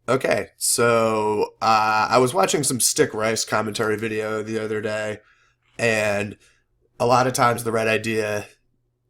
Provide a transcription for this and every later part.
Okay, so I was watching some Stick Rice commentary video the other day, and a lot of times the right idea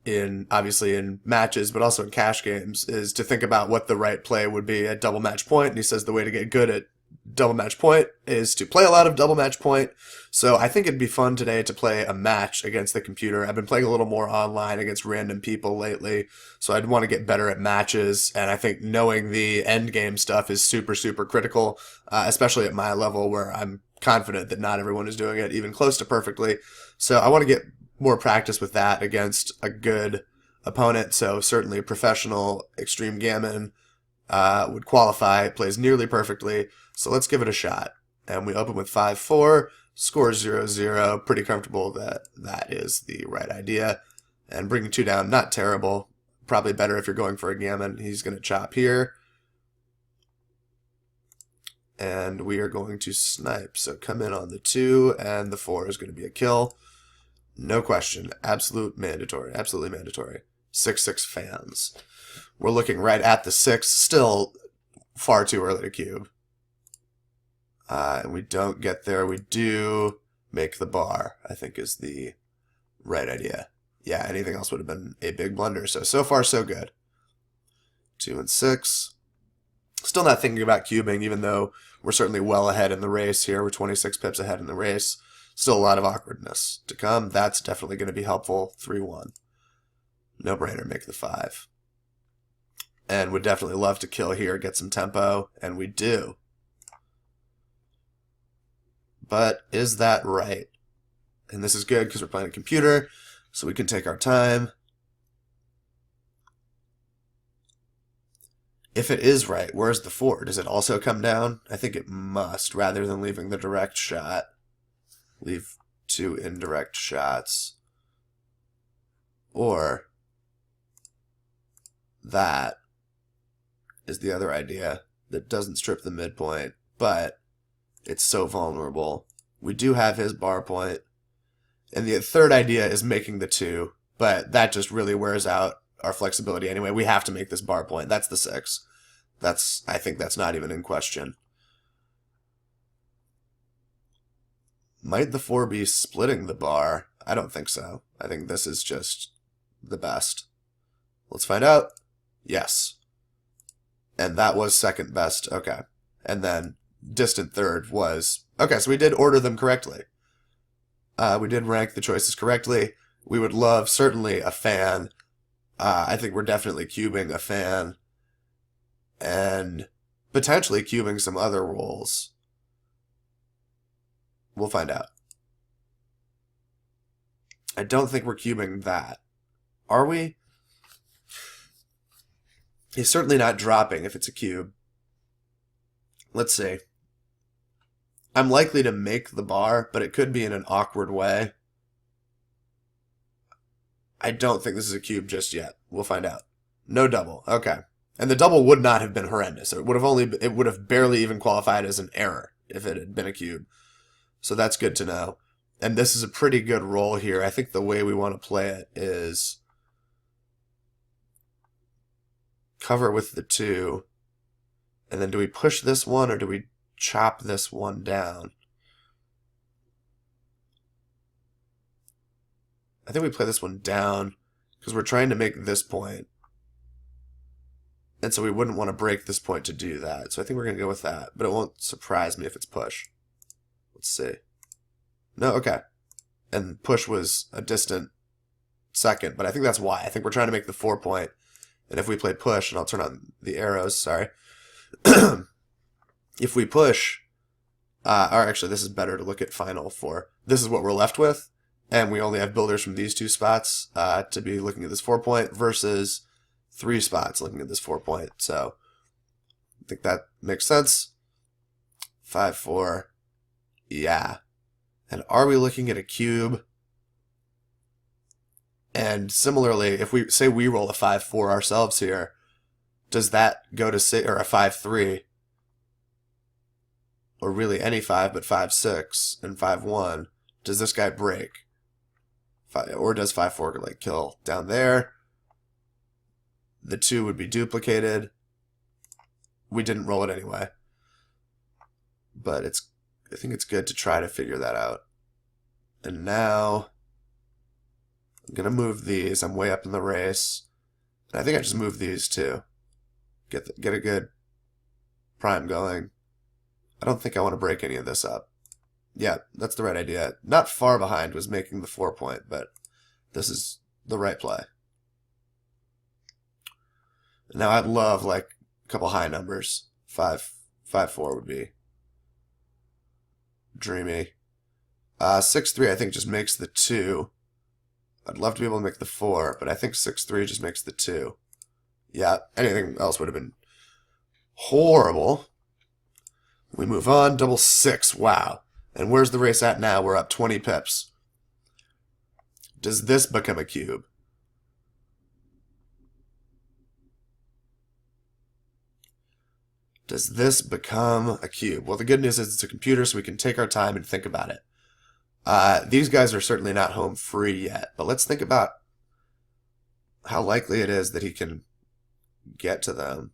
in obviously in matches, but also in cash games, is to think about what the right play would be at double match point. And he says the way to get good at double match point is to play a lot of double match point. So I think it'd be fun today to play a match against the computer. I've been playing a little more online against random people lately, so I'd want to get better at matches. And I think knowing the end game stuff is super, super critical, especially at my level where I'm confident that not everyone is doing it even close to perfectly. So I want to get more practice with that against a good opponent. So certainly a professional Extreme Gammon would qualify, plays nearly perfectly. So let's give it a shot. And we open with 5-4, score 0-0. Pretty comfortable that that is the right idea. And bringing two down, not terrible. Probably better if you're going for a gammon. He's going to chop here. And we are going to snipe. So come in on the 2, and the 4 is going to be a kill. No question. Absolute mandatory. Absolutely mandatory. 6-6 fans. We're looking right at the 6. Still far too early to cube. And we don't get there. We do make the bar, I think is the right idea. Yeah, anything else would have been a big blunder. So far, so good. 2 and 6. Still not thinking about cubing, even though we're certainly well ahead in the race here. We're 26 pips ahead in the race. Still a lot of awkwardness to come. That's definitely going to be helpful. 3-1. No brainer, make the 5. And would definitely love to kill here, get some tempo, and we do. But is that right? And this is good because we're playing a computer, so we can take our time. If it is right, where's the 4? Does it also come down? I think it must, rather than leaving the direct shot. Leave 2 indirect shots. Or that is the other idea that doesn't strip the midpoint, but it's so vulnerable. We do have his bar point. And the third idea is making the 2, but that just really wears out our flexibility anyway. We have to make this bar point. That's the 6. I think that's not even in question. Might the 4 be splitting the bar? I don't think so. I think this is just the best. Let's find out. Yes. And that was second best. Okay. And then distant third was... Okay, so we did order them correctly. We did rank the choices correctly. We would love, certainly, a fan. I think we're definitely cubing a fan. And potentially cubing some other roles. We'll find out. I don't think we're cubing that. Are we? He's certainly not dropping if it's a cube. Let's see. I'm likely to make the bar, but it could be in an awkward way. I don't think this is a cube just yet. We'll find out. No double. Okay. And the double would not have been horrendous. It would have barely even qualified as an error if it had been a cube. So that's good to know. And this is a pretty good roll here. I think the way we want to play it is cover with the 2. And then do we push this one or do we chop this one down? I think we play this one down because we're trying to make this point. And so we wouldn't want to break this point to do that. So I think we're going to go with that. But it won't surprise me if it's push. Let's see. No, okay. And push was a distant second. But I think that's why. I think we're trying to make the 4 point. And if we play push, and I'll turn on the arrows, sorry. If we push, or actually this is better to look at final for. This is what we're left with. And we only have builders from these 2 spots to be looking at this 4 point versus 3 spots looking at this 4 point. So I think that makes sense. 5-4. Yeah. And are we looking at a cube? And similarly, if we say we roll a 5-4 ourselves here, does that go to 6 or a 5-3? Or really any 5 but 5-6 and 5-1? Does this guy break? Or does 5-4 like kill down there? The 2 would be duplicated. We didn't roll it anyway. but I think it's good to try to figure that out. And now I'm going to move these. I'm way up in the race. And I think I just move these too. Get a good prime going. I don't think I want to break any of this up. Yeah, that's the right idea. Not far behind was making the 4 point, but this is the right play. Now I'd love like a couple high numbers. 5-4 would be dreamy. 6-3 I think just makes the 2. I'd love to be able to make the 4, but I think 6-3 just makes the 2. Yeah, anything else would have been horrible. We move on. Double 6. Wow. And where's the race at now? We're up 20 pips. Does this become a cube? Does this become a cube? Well, the good news is it's a computer, so we can take our time and think about it. These guys are certainly not home free yet, but let's think about how likely it is that he can get to them.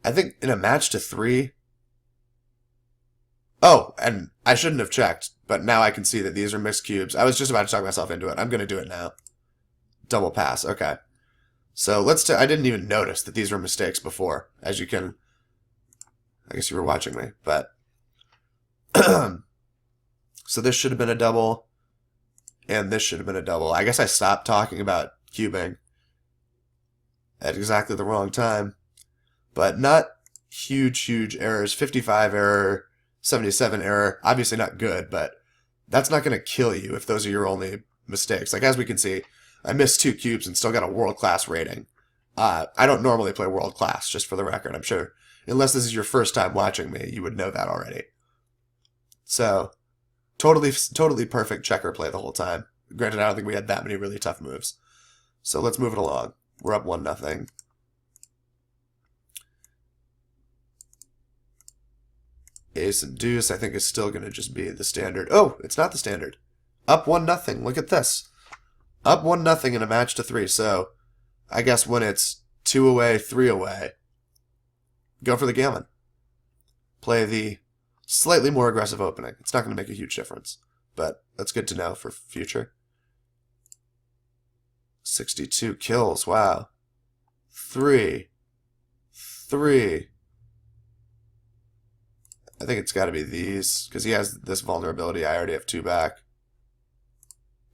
I think in a match to 3... Oh, and I shouldn't have checked, but now I can see that these are mixed cubes. I was just about to talk myself into it. I'm going to do it now. Double pass. Okay. So I didn't even notice that these were mistakes before, as you can... I guess you were watching me, but... So this should have been a double, and this should have been a double. I guess I stopped talking about cubing at exactly the wrong time, but not huge errors. 55 error, 77 error, obviously not good, but that's not going to kill you if those are your only mistakes. Like, as we can see, I missed 2 cubes and still got a world-class rating. I don't normally play world-class, just for the record. I'm sure, unless this is your first time watching me, you would know that already. So... Totally perfect checker play the whole time. Granted, I don't think we had that many really tough moves. So let's move it along. We're up 1-0. Ace and deuce, I think, is still going to just be the standard. Oh, it's not the standard. Up 1-0. Look at this. Up 1-0 in a match to 3. So I guess when it's 2 away, 3 away, go for the gammon. Play the slightly more aggressive opening. It's not going to make a huge difference, but that's good to know for future. 62 kills. Wow. 3. I think it's got to be these, because he has this vulnerability. I already have 2 back.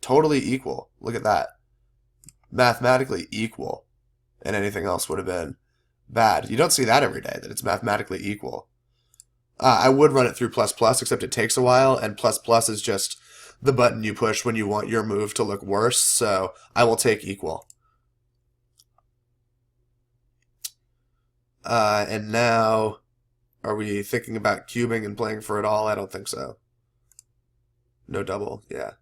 Totally equal. Look at that. Mathematically equal. And anything else would have been bad. You don't see that every day, that it's mathematically equal. I would run it through ++, except it takes a while, and ++ is just the button you push when you want your move to look worse, so I will take equal. And now, are we thinking about cubing and playing for it all? I don't think so. No double, yeah.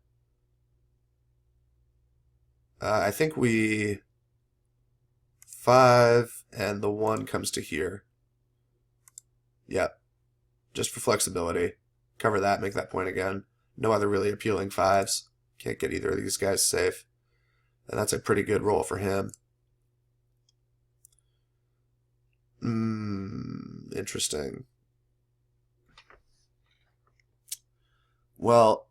I think we... 5, and the 1 comes to here. Yep. Just for flexibility. Cover that, make that point again. No other really appealing 5s. Can't get either of these guys safe. And that's a pretty good roll for him. Interesting. Well,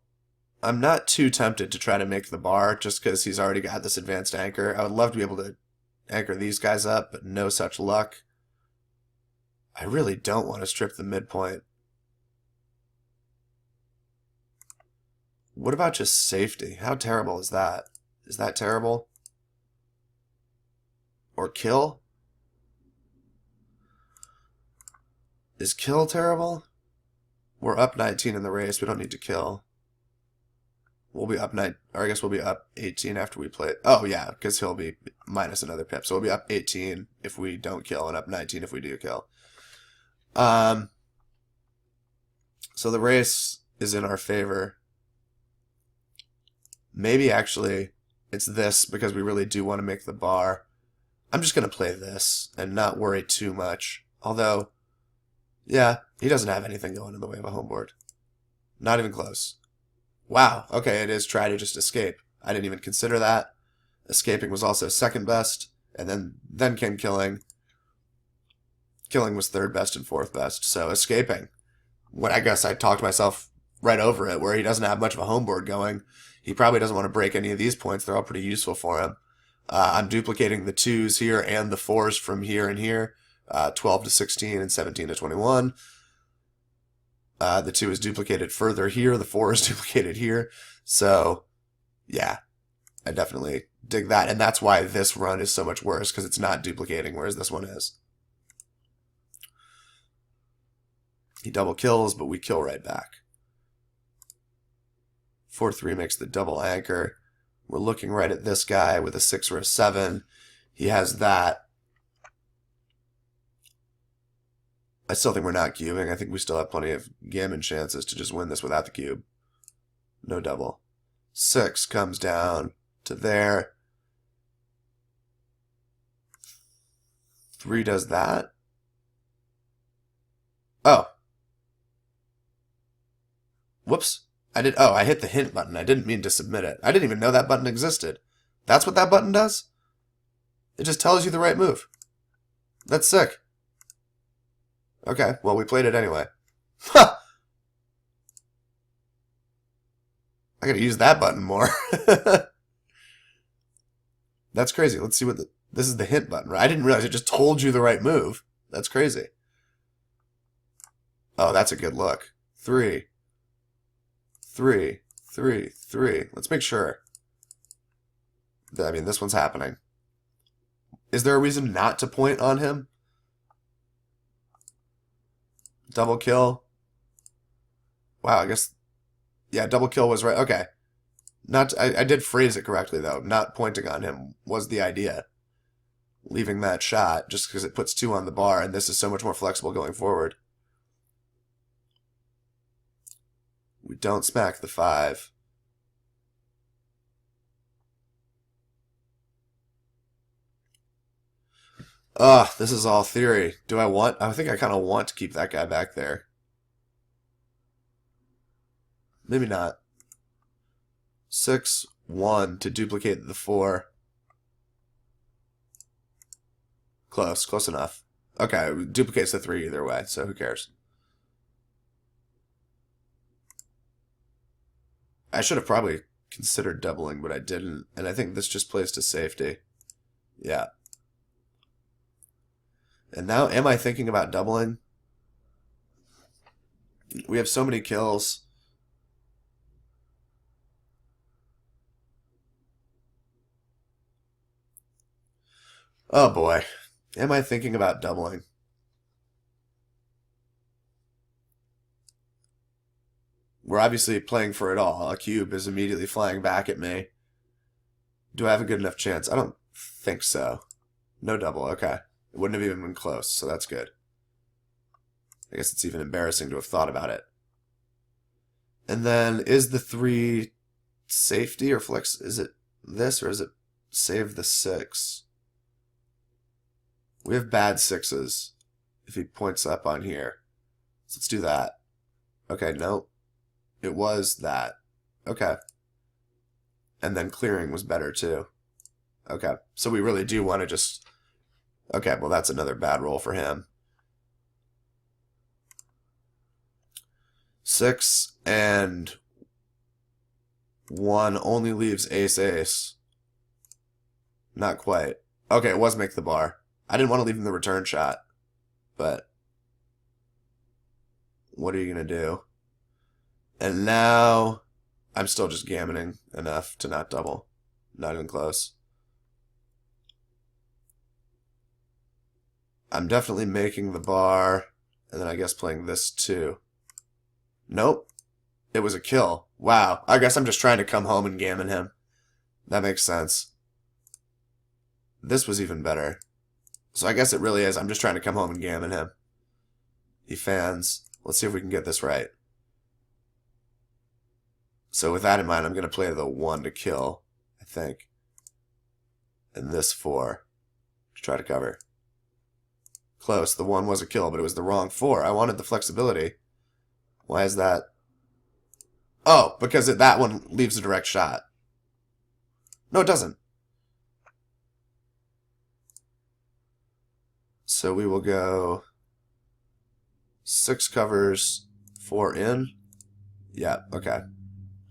I'm not too tempted to try to make the bar just because he's already got this advanced anchor. I would love to be able to anchor these guys up, but no such luck. I really don't want to strip the midpoint. What about just safety? How terrible is that? Is that terrible? Or kill? Is kill terrible? We're up 19 in the race. We don't need to kill. We'll be up 9, or I guess we'll be up 18 after we play. Oh yeah, because he'll be minus another pip. So we'll be up 18 if we don't kill, and up 19 if we do kill. So the race is in our favor. Maybe actually it's this because we really do want to make the bar. I'm just going to play this and not worry too much. Although, yeah, he doesn't have anything going in the way of a home board. Not even close. Wow, okay, it is try to just escape. I didn't even consider that. Escaping was also second best, and then came killing. Killing was third best and fourth best, so escaping. when I guess I talked myself right over it, where he doesn't have much of a home board going. He probably doesn't want to break any of these points. They're all pretty useful for him. I'm duplicating the 2s here and the 4s from here and here. 12 to 16 and 17 to 21. The 2 is duplicated further here. The 4 is duplicated here. So, yeah, I definitely dig that. And that's why this run is so much worse, because it's not duplicating, whereas this one is. He double kills, but we kill right back. 4-3 makes the double anchor. We're looking right at this guy with a 6 or a 7. He has that. I still think we're not cubing. I think we still have plenty of gammon chances to just win this without the cube. No double. 6 comes down to there. 3 does that. Oh. Whoops. I hit the hint button. I didn't mean to submit it. I didn't even know that button existed. That's what that button does? It just tells you the right move. That's sick. Okay, well, we played it anyway. Ha! I gotta use that button more. That's crazy. Let's see what this is the hint button, right? I didn't realize it just told you the right move. That's crazy. Oh, that's a good look. 3. 3, 3, 3. Let's make sure. I mean, this one's happening. Is there a reason not to point on him? Double kill. Wow, I guess... Yeah, double kill was right. Okay. I did phrase it correctly, though. Not pointing on him was the idea. Leaving that shot, just because it puts 2 on the bar, and this is so much more flexible going forward. We don't smack the 5. Ugh, this is all theory. I think I kind of want to keep that guy back there. Maybe not. 6, 1 to duplicate the 4. Close enough. Okay, duplicates the 3 either way, so who cares? I should have probably considered doubling, but I didn't, and I think this just plays to safety. Yeah. And now, am I thinking about doubling? We have so many kills. Oh boy. Am I thinking about doubling? We're obviously playing for it all. A cube is immediately flying back at me. Do I have a good enough chance? I don't think so. No double, okay. It wouldn't have even been close, so that's good. I guess it's even embarrassing to have thought about it. And then, is the 3 safety or flex? Is it this, or is it save the 6? We have bad 6s if he points up on here. So let's do that. Okay, no. It was that. Okay. And then clearing was better too. Okay. So we really do want to just... Okay, well that's another bad roll for him. 6 and 1 only leaves ace. Not quite. Okay, it was make the bar. I didn't want to leave him the return shot. But what are you going to do? And now I'm still just gammoning enough to not double. Not even close. I'm definitely making the bar, and then I guess playing this too. Nope. It was a kill. Wow. I guess I'm just trying to come home and gammon him. That makes sense. This was even better. So I guess it really is. I'm just trying to come home and gammon him. He fans. Let's see if we can get this right. So with that in mind, I'm going to play the 1 to kill, I think. And this 4 to try to cover. Close. The 1 was a kill, but it was the wrong 4. I wanted the flexibility. Why is that? Oh, because that one leaves a direct shot. No, it doesn't. So we will go 6 covers, 4 in. Yeah, okay.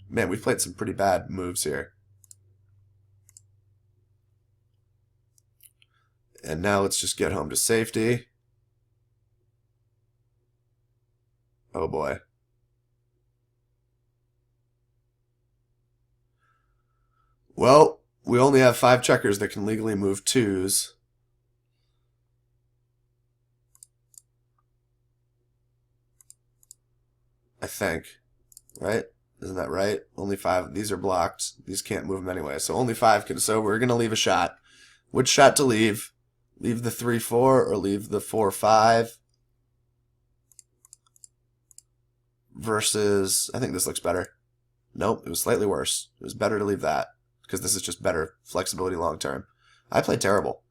Man, we've played some pretty bad moves here. And now let's just get home to safety. Oh boy. Well, we only have 5 checkers that can legally move 2s. I think. Right? Isn't that right? Only 5. These are blocked. These can't move them anyway. So only 5 can. So we're going to leave a shot. Which shot to leave? Leave the 3-4 or leave the 4-5? Versus, I think this looks better. Nope, it was slightly worse. It was better to leave that because this is just better flexibility long term. I played terrible.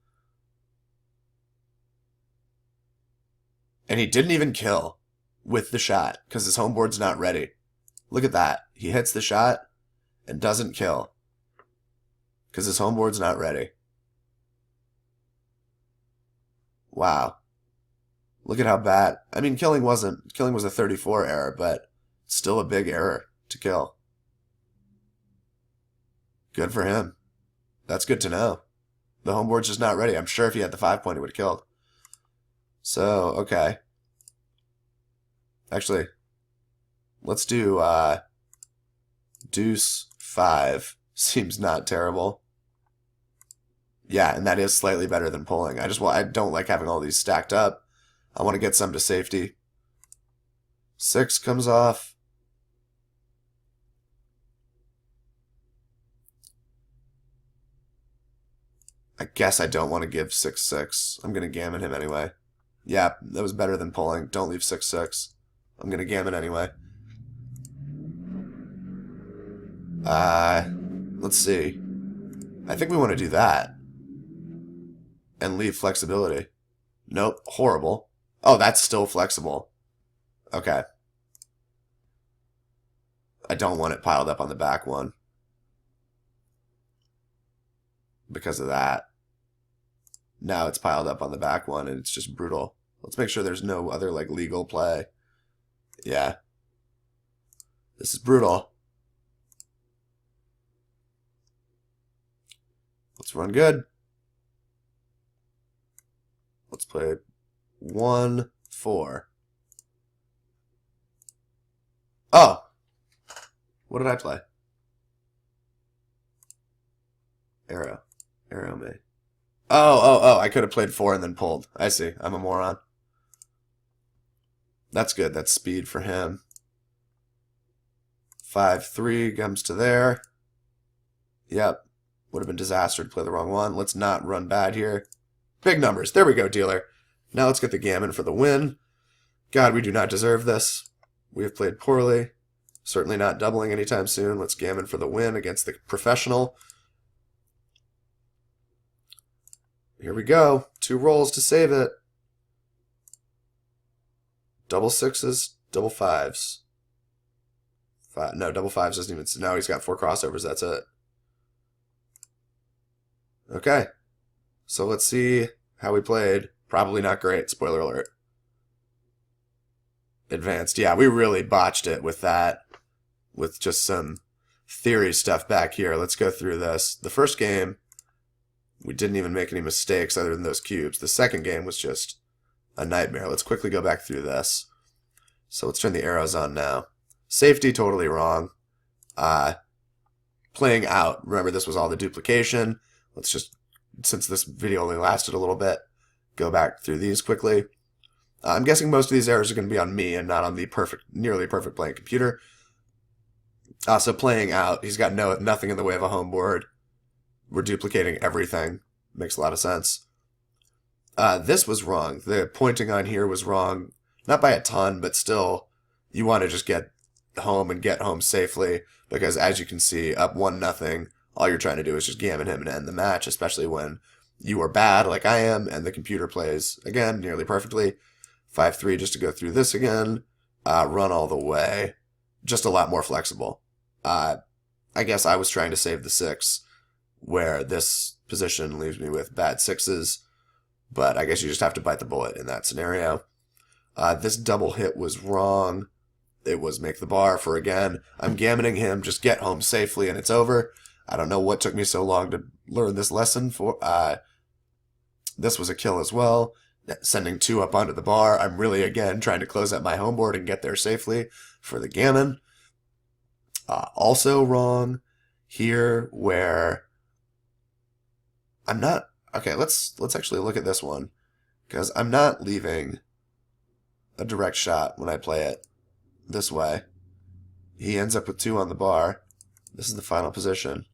And he didn't even kill with the shot because his homeboard's not ready. Look at that. He hits the shot and doesn't kill because his homeboard's not ready. Wow. Look at how bad. I mean, killing was a 34 error, but still a big error to kill. Good for him. That's good to know. The homeboard's just not ready. I'm sure if he had the 5-point, he would have killed. So, okay. Actually, let's do deuce 5. Seems not terrible. Yeah, and that is slightly better than pulling. I don't like having all these stacked up. I want to get some to safety. 6 comes off. I guess I don't want to give 6-6. I'm going to gammon him anyway. Yeah, that was better than pulling. Don't leave 6-6. I'm going to gammon anyway. Let's see. I think we want to do that. And leave flexibility. Nope, horrible. Oh, that's still flexible. Okay. I don't want it piled up on the back one. Because of that. Now it's piled up on the back one and it's just brutal. Let's make sure there's no other like legal play. Yeah. This is brutal. Let's run good. Let's play 1-4. Oh! What did I play? Arrow. Arrow me. Oh, I could have played 4 and then pulled. I see. I'm a moron. That's good. That's speed for him. 5-3 comes to there. Yep. Would have been disaster to play the wrong one. Let's not run bad here. Big numbers. There we go, dealer. Now let's get the gammon for the win. God, we do not deserve this. We have played poorly. Certainly not doubling anytime soon. Let's gammon for the win against the professional. Here we go. 2 rolls to save it. Double 6s, double 5s. No, double 5s doesn't even... Now he's got 4 crossovers. That's it. Okay. So let's see how we played. Probably not great. Spoiler alert. Advanced. Yeah, we really botched it with that. With just some theory stuff back here. Let's go through this. The first game, we didn't even make any mistakes other than those cubes. The second game was just a nightmare. Let's quickly go back through this. So let's turn the arrows on now. Safety, totally wrong. Playing out. Remember, this was all the duplication. Let's just, since this video only lasted a little bit, go back through these quickly. I'm guessing most of these errors are going to be on me and not on the nearly perfect playing computer. So playing out, he's got nothing in the way of a home board. We're duplicating everything. Makes a lot of sense. This was wrong. The pointing on here was wrong. Not by a ton, but still, you want to just get home and get home safely. Because as you can see, up 1-0, all you're trying to do is just gammon him and end the match, especially when you are bad like I am, and the computer plays, again, nearly perfectly. 5-3 just to go through this again. Run all the way. Just a lot more flexible. I guess I was trying to save the 6, where this position leaves me with bad 6s, but I guess you just have to bite the bullet in that scenario. This double hit was wrong. it was make the bar for again. I'm gammoning him, just get home safely and it's over. I don't know what took me so long to learn this lesson. This was a kill as well. Sending 2 up onto the bar. I'm really, again, trying to close out my home board and get there safely for the gammon. Also wrong here where I'm not... Okay, let's actually look at this one. Because I'm not leaving a direct shot when I play it this way. He ends up with 2 on the bar. This is the final position.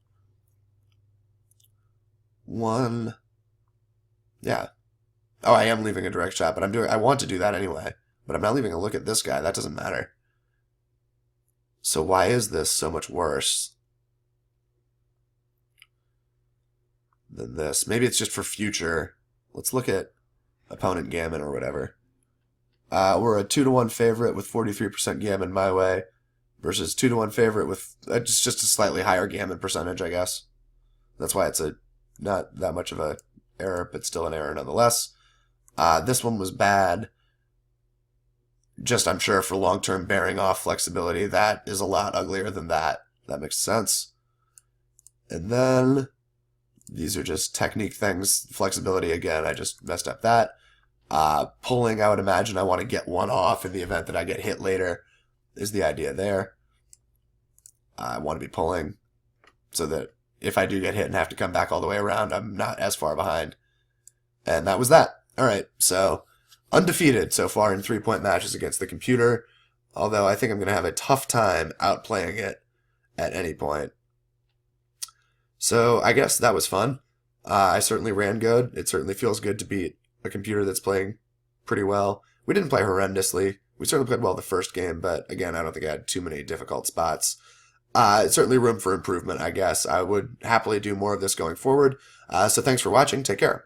1... Yeah. Oh, I am leaving a direct shot, but I want to do that anyway. But I'm not leaving a look at this guy. That doesn't matter. So why is this so much worse than this? Maybe it's just for future. Let's look at opponent gammon or whatever. We're a 2-1 favorite with 43% gammon my way versus 2-1 favorite with just a slightly higher gammon percentage, I guess. That's why it's not that much of a error, but still an error nonetheless. This one was bad. Just, I'm sure, for long-term bearing off flexibility. That is a lot uglier than that. That makes sense. And then these are just technique things. Flexibility, again, I just messed up that. Pulling, I would imagine I want to get 1 off in the event that I get hit later is the idea there. I want to be pulling so that if I do get hit and have to come back all the way around, I'm not as far behind. And that was that. All right, so undefeated so far in 3-point matches against the computer, although I think I'm going to have a tough time outplaying it at any point. So I guess that was fun. I certainly ran good. It certainly feels good to beat a computer that's playing pretty well. We didn't play horrendously. We certainly played well the first game, but again, I don't think I had too many difficult spots. Certainly room for improvement, I guess. I would happily do more of this going forward. So thanks for watching. Take care.